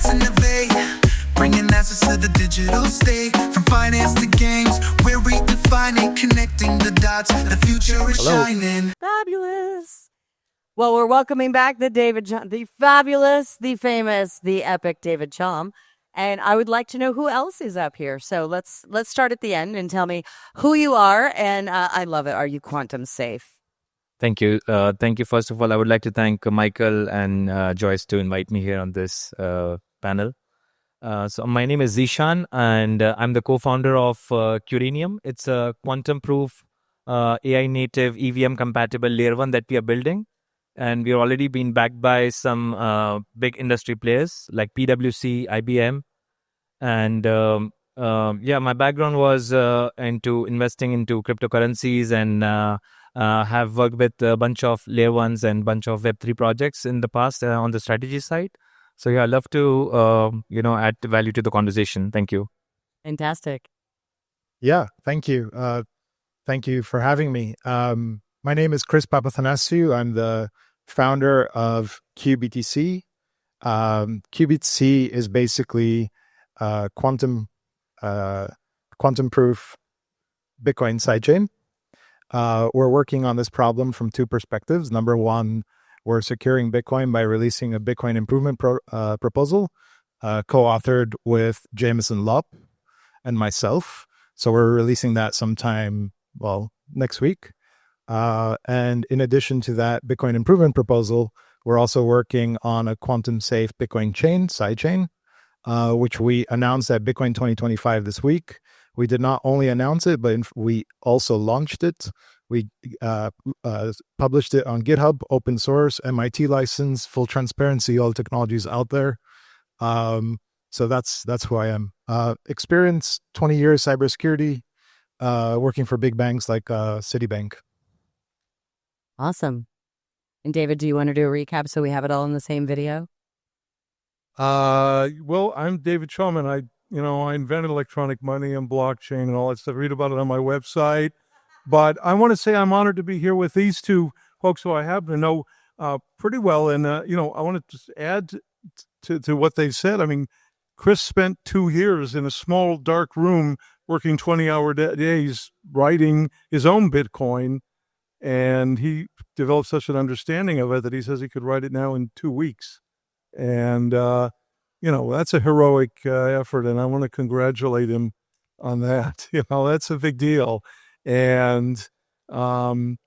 Let's innovate, bringing answers to the digital state. From finance to games, we're redefining, connecting the dots. The future is shining. Fabulous. Well, we're welcoming back the the fabulous, the famous, the epic David Chaum. And I would like to know who else is up here. So let's start at the end and tell me who you are. And I love it. Are you quantum safe? Thank you. Thank you. First of all, I would like to thank Michael and Joyce to invite me here on this panel. So my name is Zeeshan, and I'm the co-founder of Quranium. It's a quantum-proof AI-native EVM-compatible layer 1 that we are building. And we've already been backed by some big industry players like PwC, IBM. And my background was into investing into cryptocurrencies and have worked with a bunch of layer 1s and bunch of Web3 projects in the past on the strategy side. So yeah, I love to, add value to the conversation. Thank you. Fantastic. Yeah, thank you. Thank you for having me. My name is Chris Papathanasou. I'm the founder of QBTC. QBTC is basically quantum-proof Bitcoin sidechain. We're working on this problem from two perspectives. Number one, we're securing Bitcoin by releasing a Bitcoin improvement proposal co-authored with Jameson Lopp and myself. So we're releasing that sometime, next week. And in addition to that Bitcoin improvement proposal, we're also working on a quantum-safe Bitcoin chain, sidechain, which we announced at Bitcoin 2025 this week. We did not only announce it, but we also launched it. We published it on GitHub, open source, MIT license, full transparency, all technologies out there. So that's who I am. Experience 20 years cybersecurity, working for big banks like Citibank. Awesome. And David, do you want to do a recap so we have it all in the same video? Well, I'm David Chaum, and I invented electronic money and blockchain and all that stuff. Read about it on my website. But I want to say I'm honored to be here with these two folks who I happen to know pretty well. And, I want to just add to what they said. I mean, Chris spent 2 years in a small, dark room working 20-hour days writing his own Bitcoin. And he developed such an understanding of it that he says he could write it now in 2 weeks. And, that's a heroic effort. And I want to congratulate him on that. That's a big deal. And, and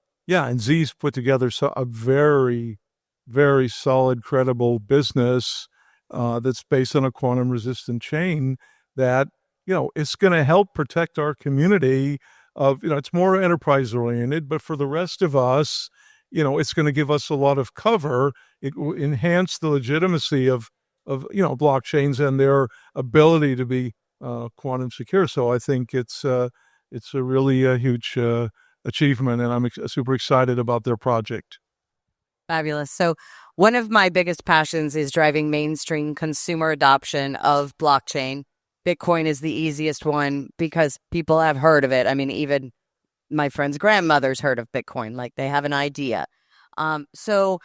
Z's put together a very, very solid, credible business that's based on a quantum-resistant chain that, it's going to help protect our community of, it's more enterprise-oriented, but for the rest of us, it's going to give us a lot of cover. It will enhance the legitimacy of blockchains and their ability to be quantum secure. So I think it's a really huge achievement, and I'm super excited about their project. Fabulous. So one of my biggest passions is driving mainstream consumer adoption of blockchain. Bitcoin is the easiest one because people have heard of it. I mean, even my friend's grandmother's heard of Bitcoin, like they have an idea. So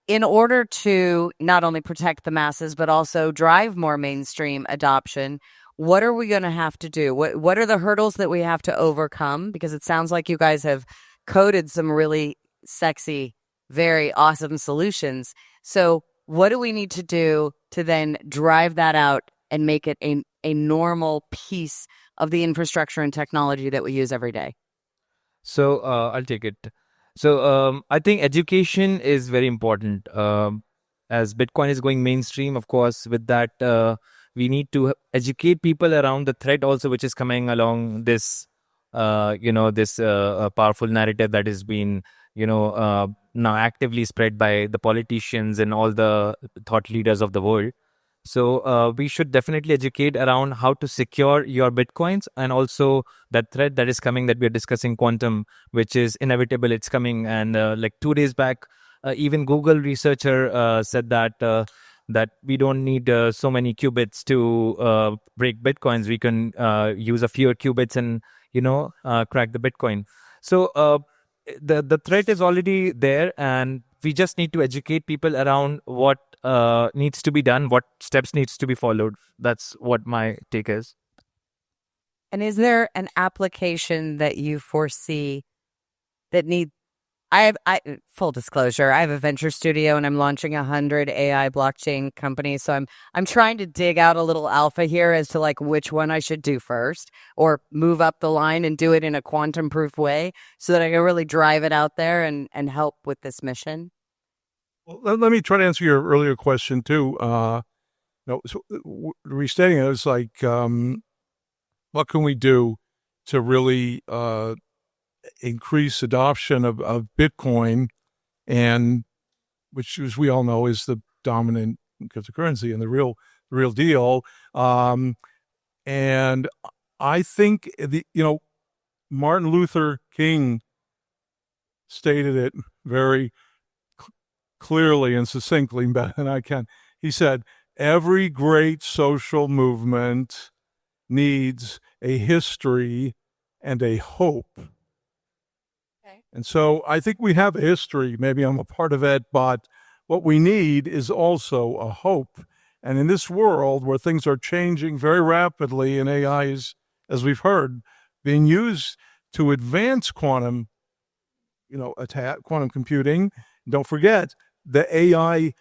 in order to not only protect the masses, but also drive more mainstream adoption, what are we going to have to do? What are the hurdles that we have to overcome? Because it sounds like you guys have coded some really sexy, very awesome solutions. So what do we need to do to then drive that out and make it a normal piece of the infrastructure and technology that we use every day? So I'll take it. So I think education is very important. As Bitcoin is going mainstream, of course, with that, we need to educate people around the threat also, which is coming along this, this powerful narrative that has been, now actively spread by the politicians and all the thought leaders of the world. So we should definitely educate around how to secure your Bitcoins, and also that threat that is coming that we are discussing, quantum, which is inevitable. It's coming. And like 2 days back, even Google researcher said that we don't need so many qubits to break Bitcoins. We can use a fewer qubits and, crack the Bitcoin. So the threat is already there, and we just need to educate people around what needs to be done, what steps needs to be followed. That's what my take is. And is there an application that you foresee that full disclosure, I have a venture studio and I'm launching 100 AI blockchain companies. So I'm trying to dig out a little alpha here as to like which one I should do first, or move up the line and do it in a quantum proof way so that I can really drive it out there and help with this mission. Well, let me try to answer your earlier question too. Restating it, it's like, what can we do to really increase adoption of Bitcoin, and which, as we all know, is the dominant cryptocurrency and the real deal. And I think Martin Luther King stated it very clearly and succinctly better than I can. He said, "Every great social movement needs a history and a hope." Okay. And so I think we have a history. Maybe I'm a part of it, but what we need is also a hope. And in this world where things are changing very rapidly, and AI is, as we've heard, being used to advance quantum computing. Don't forget, the AI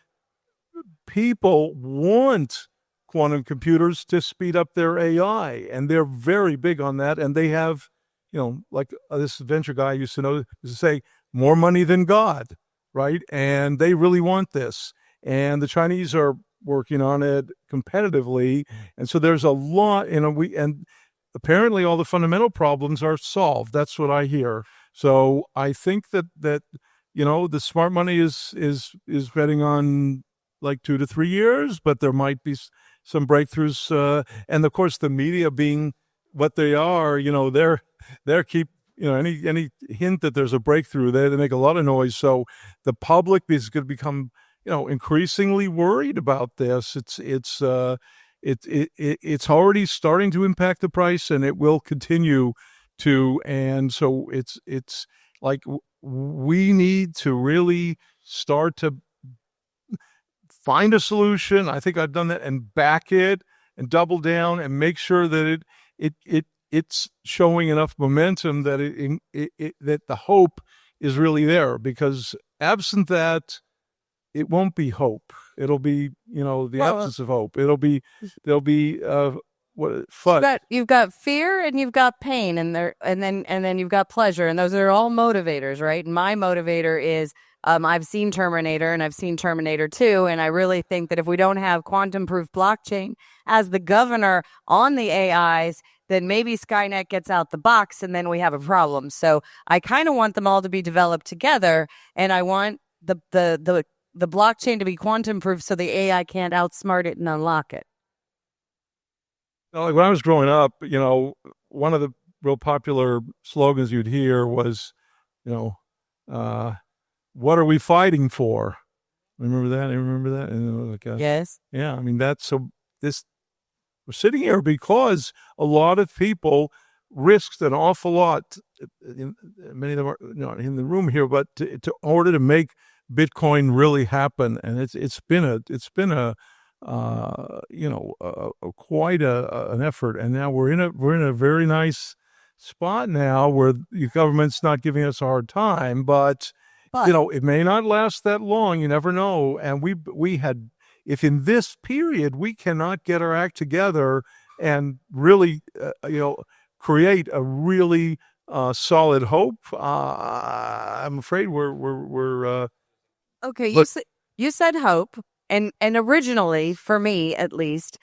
people want quantum computers to speed up their AI, and they're very big on that. And they have, like this venture guy used to say, more money than God, right? And they really want this. And the Chinese are working on it competitively. And so there's a lot, and apparently all the fundamental problems are solved. That's what I hear. So I think that the smart money is betting on like 2 to 3 years, but there might be some breakthroughs. And of course, the media being what they are, they're keep, any hint that there's a breakthrough, they make a lot of noise. So the public is going to become, increasingly worried about this. It's already starting to impact the price, and it will continue to. And so it's like we need to really start to find a solution. I think I've done that, and back it and double down and make sure that it's showing enough momentum that that the hope is really there, because absent that, it won't be hope. It'll be, the absence of hope. There'll be fun. You've got fear and you've got pain, and then you've got pleasure, and those are all motivators, right? And my motivator is I've seen Terminator and I've seen Terminator 2, and I really think that if we don't have quantum proof blockchain as the governor on the AIs, then maybe Skynet gets out the box and then we have a problem. So I kind of want them all to be developed together, and I want the blockchain to be quantum proof so the AI can't outsmart it and unlock it. Like when I was growing up, one of the real popular slogans you'd hear was, what are we fighting for? Remember that? You remember that? And yes. Yeah. I mean, we're sitting here because a lot of people risked an awful lot. Many of them are not in the room here, but in order to make Bitcoin really happen. And it's been quite an effort. And now we're in a very nice spot now where the government's not giving us a hard time, but it may not last that long. You never know. And if in this period we cannot get our act together and really, create a really solid hope, I'm afraid we're okay. You said hope, and originally, for me at least,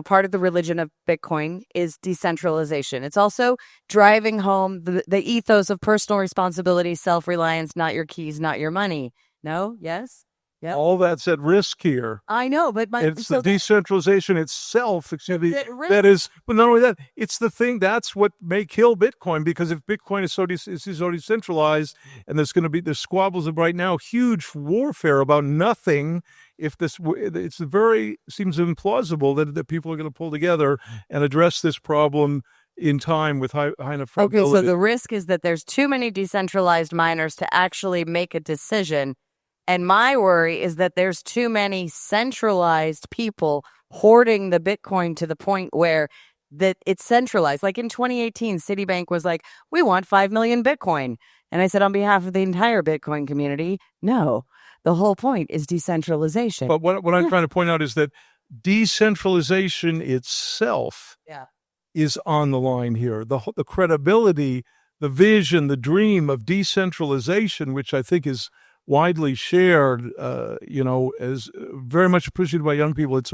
part of the religion of Bitcoin is decentralization. It's also driving home the ethos of personal responsibility, self-reliance, not your keys, not your money. No? Yes? Yep. All that's at risk here. I know, but it's the decentralization itself. That is, but not only that, it's the thing that's what may kill Bitcoin, because if Bitcoin is so decentralized, and there's squabbles of right now, huge warfare about nothing. If seems implausible that people are going to pull together and address this problem in time with high enough probability. Okay, so the risk is that there's too many decentralized miners to actually make a decision And my worry is that there's too many centralized people hoarding the Bitcoin to the point where that it's centralized. Like in 2018, Citibank was like, we want 5 million Bitcoin. And I said, on behalf of the entire Bitcoin community, no, the whole point is decentralization. But what I'm trying to point out is that decentralization itself is on the line here. The credibility, the vision, the dream of decentralization, which I think is widely shared, as very much appreciated by young people. It's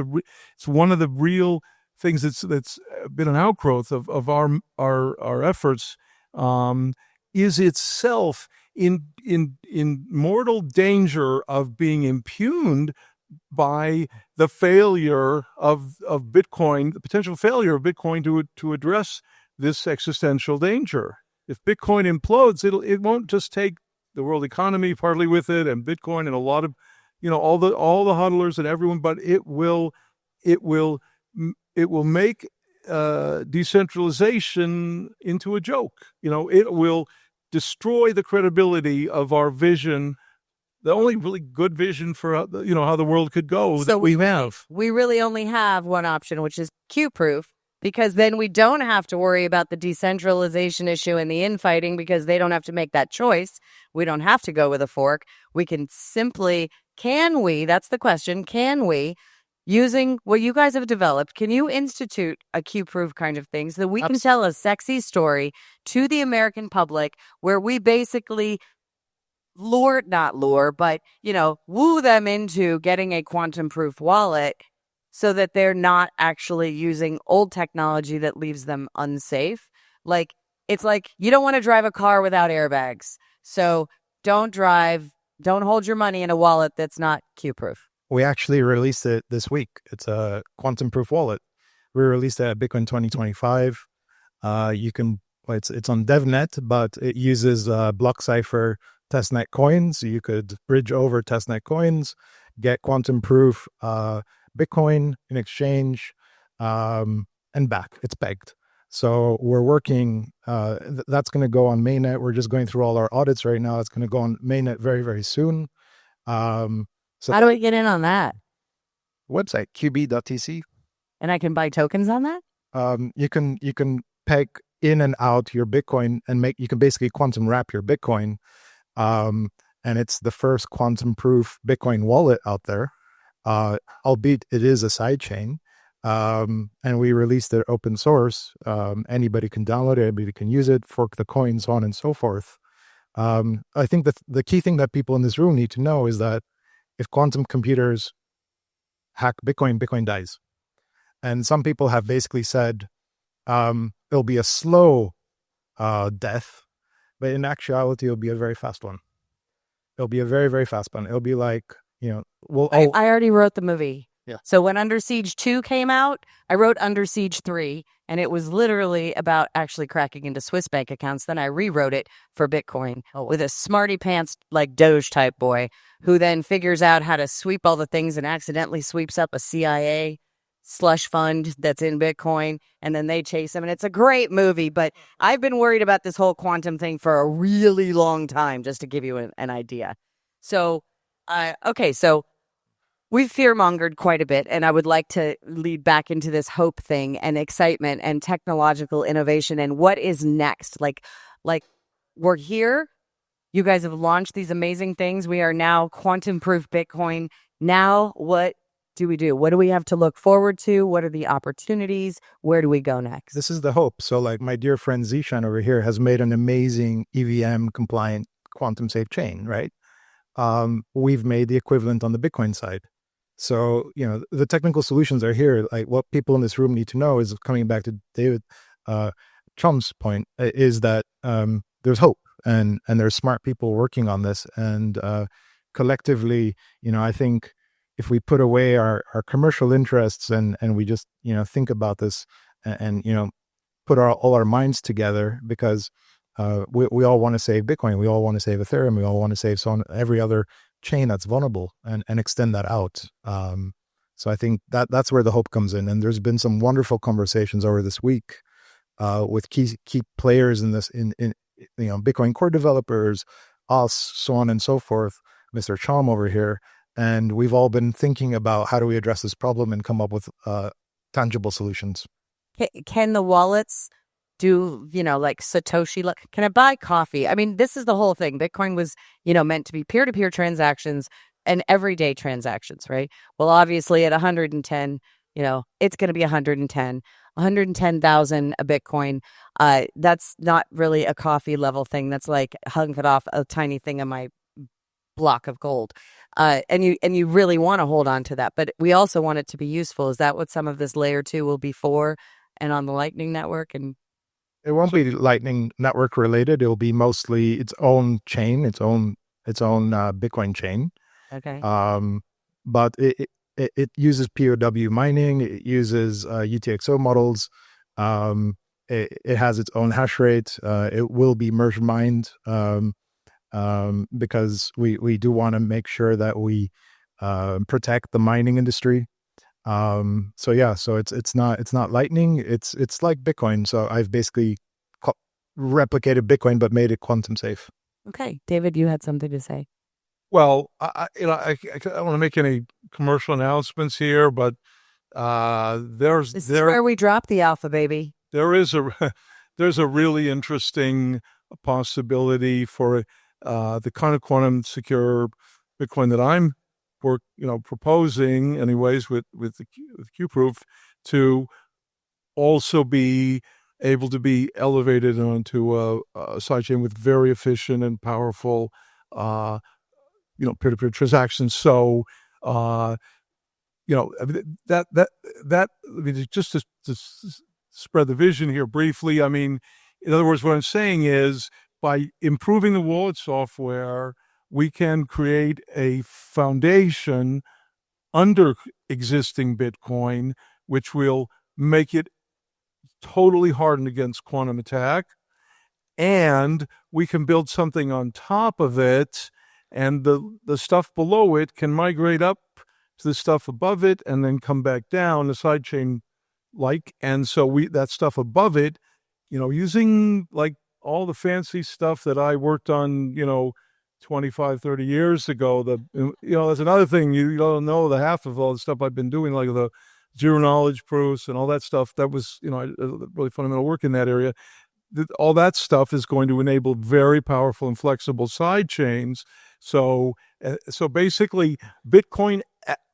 one of the real things that's been an outgrowth of our efforts. Is itself in mortal danger of being impugned by the failure of Bitcoin, the potential failure of Bitcoin to address this existential danger. If Bitcoin implodes, it won't just take the world economy partly with it, and Bitcoin and a lot of, all the hodlers and everyone, but it will make decentralization into a joke. It will destroy the credibility of our vision, the only really good vision for how the world could go So that we have. We really only have one option, which is Q-proof, because then we don't have to worry about the decentralization issue and the infighting, because they don't have to make that choice. We don't have to go with a fork. We can simply, that's the question, can we, using what you guys have developed, can you institute a Q-proof kind of thing so that we can tell a sexy story to the American public where we basically woo them into getting a quantum-proof wallet so that they're not actually using old technology that leaves them unsafe? Like, it's like you don't want to drive a car without airbags. So don't hold your money in a wallet that's not Q-proof. We actually released it this week. It's a quantum-proof wallet. We released it at Bitcoin 2025. It's on DevNet, but it uses block cipher testnet coins. You could bridge over testnet coins, get quantum-proof Bitcoin in exchange, and back. It's pegged. So we're working. That's going to go on mainnet. We're just going through all our audits right now. It's going to go on mainnet very, very soon. So how do we get in on that? Website, QBTC. And I can buy tokens on that? You can peg in and out your Bitcoin and you can basically quantum wrap your Bitcoin. And it's the first quantum proof Bitcoin wallet out there. Albeit it is a sidechain. And we released it open source. Anybody can download it, anybody can use it, fork the coin, so on and so forth. I think that the key thing that people in this room need to know is that if quantum computers hack Bitcoin, Bitcoin dies. And some people have basically said it'll be a slow death, but in actuality, it'll be a very fast one. It'll be a very, very fast one. It'll be like, I already wrote the movie. Yeah. So when Under Siege 2 came out, I wrote Under Siege 3, and it was literally about actually cracking into Swiss bank accounts. Then I rewrote it for Bitcoin with a smarty pants like Doge type boy who then figures out how to sweep all the things and accidentally sweeps up a CIA slush fund that's in Bitcoin, and then they chase him. And it's a great movie, but I've been worried about this whole quantum thing for a really long time, just to give you an idea. So, so we've fear-mongered quite a bit, and I would like to lead back into this hope thing and excitement and technological innovation and what is next. Like we're here. You guys have launched these amazing things. We are now quantum-proof Bitcoin. Now what do we do? What do we have to look forward to? What are the opportunities? Where do we go next? This is the hope. So like my dear friend Zeeshan over here has made an amazing EVM-compliant quantum-safe chain, right? We've made the equivalent on the Bitcoin side. So, the technical solutions are here. Like what people in this room need to know is, coming back to David Chaum's point, is that there's hope and there's smart people working on this. And collectively, I think if we put away our commercial interests and we just, think about this and put all our minds together, because we all want to save Bitcoin, we all want to save Ethereum, we all want to save every other chain that's vulnerable and extend that out. So I think that's where the hope comes in. And there's been some wonderful conversations over this week with key players in this, in Bitcoin core developers, us, so on and so forth, Mr. Chaum over here, and we've all been thinking about how do we address this problem and come up with tangible solutions. Can the wallets do, like Satoshi? Can I buy coffee? I mean, this is the whole thing. Bitcoin was, meant to be peer-to-peer transactions and everyday transactions, right? Well, obviously at 110, it's going to be 110,000 a Bitcoin. That's not really a coffee level thing. That's like hunking off a tiny thing of my block of gold. And you really want to hold on to that, but we also want it to be useful. Is that what some of this layer 2 will be for? And on the Lightning Network? And it won't be Lightning Network related. It will be mostly its own chain, its own Bitcoin chain. Okay. But it uses POW mining. It uses UTXO models. It has its own hash rate. It will be merge mined because we do want to make sure that we protect the mining industry. So it's not Lightning. It's like Bitcoin. So I've basically replicated Bitcoin but made it quantum safe. Okay, David, you had something to say. Well, I don't want to make any commercial announcements here, but This is where we drop the alpha, baby. there's a really interesting possibility for the kind of quantum secure Bitcoin that I'm proposing anyways with QProof to also be able to be elevated onto a sidechain with very efficient and powerful peer-to-peer transactions. So just to spread the vision here briefly, I mean, in other words, what I'm saying is by improving the wallet software, we can create a foundation under existing Bitcoin, which will make it totally hardened against quantum attack. And we can build something on top of it, and the stuff below it can migrate up to the stuff above it and then come back down, the sidechain like. And so that stuff above it, using like all the fancy stuff that I worked on, 25, 30 years ago, that's another thing. You don't know the half of all the stuff I've been doing, like the zero knowledge proofs and all that stuff. That was, really fundamental work in that area. All that stuff is going to enable very powerful and flexible side chains. So basically, Bitcoin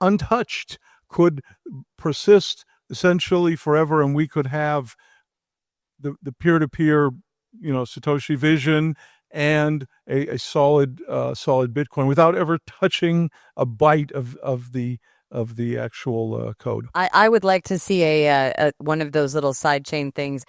untouched could persist essentially forever, and we could have the peer-to-peer, Satoshi vision and a solid Bitcoin without ever touching a byte of the actual code. I would like to see a one of those little sidechain things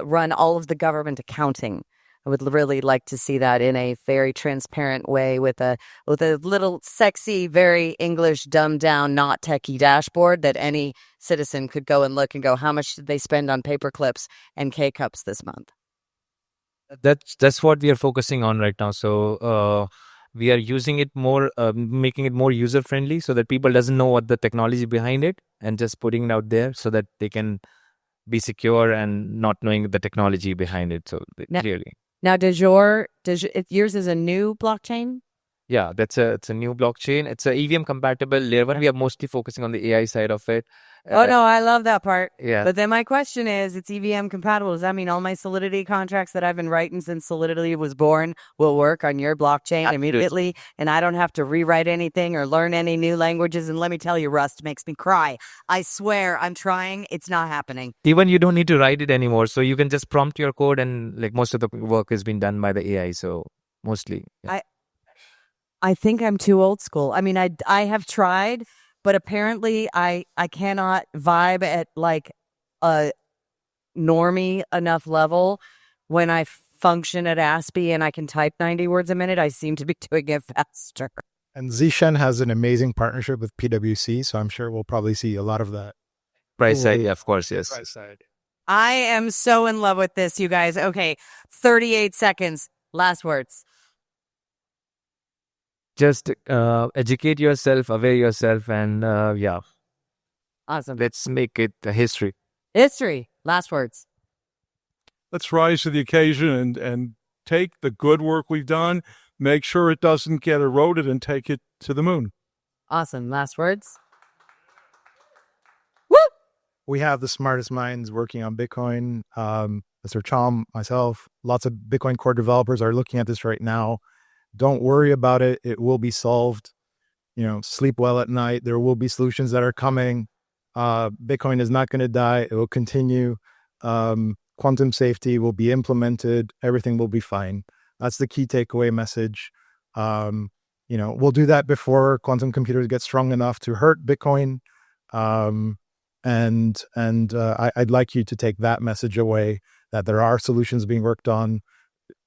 run all of the government accounting. I would really like to see that in a very transparent way with a little sexy, very English, dumbed down, not techie dashboard that any citizen could go and look and go, how much did they spend on paper clips and K-cups this month? That's what we are focusing on right now. So we are using it more, making it more user friendly, so that people doesn't know what the technology behind it, and just putting it out there so that they can be secure and not knowing the technology behind it. So clearly. Now, yours is a new blockchain? Yeah, it's a new blockchain. It's a EVM compatible layer 1. We are mostly focusing on the AI side of it. Oh, no, I love that part. Yeah. But then my question is, it's EVM compatible. Does that mean all my Solidity contracts that I've been writing since Solidity was born will work on your blockchain immediately? And I don't have to rewrite anything or learn any new languages? And let me tell you, Rust makes me cry. I swear, I'm trying. It's not happening. Even you don't need to write it anymore. So you can just prompt your code, and like most of the work has been done by the AI. So mostly. Yeah. I think I'm too old school. I mean, I have tried, but apparently I cannot vibe at like a normie enough level. When I function at ASPI and I can type 90 words a minute, I seem to be doing it faster. And Zeeshan has an amazing partnership with PwC, so I'm sure we'll probably see a lot of that. Price side, yeah, of course, yes. Price side. I am so in love with this, you guys. Okay, 38 seconds. Last words. Just educate yourself, aware yourself, and yeah. Awesome. Let's make it a history. History. Last words. Let's rise to the occasion and take the good work we've done, make sure it doesn't get eroded and take it to the moon. Awesome. Last words? We have the smartest minds working on Bitcoin. Mr. Chaum, myself, lots of Bitcoin core developers are looking at this right now. Don't worry about it. It will be solved. Sleep well at night. There will be solutions that are coming. Bitcoin is not going to die. It will continue. Quantum safety will be implemented. Everything will be fine. That's the key takeaway message. We'll do that before quantum computers get strong enough to hurt Bitcoin. I'd like you to take that message away, that there are solutions being worked on.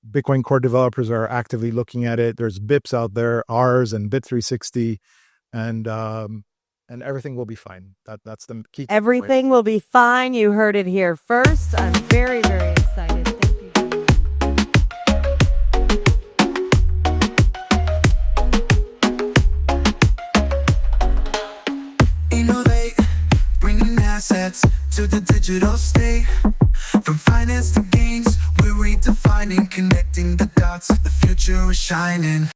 Bitcoin core developers are actively looking at it. There's BIPs out there, ours and Bit360, and everything will be fine. That's the key. Everything will be fine. You heard it here first. I'm very, very excited. Thank you. Innovate, bringing assets to the digital state. From finance to games, we're redefining, connecting the dots. The future is shining.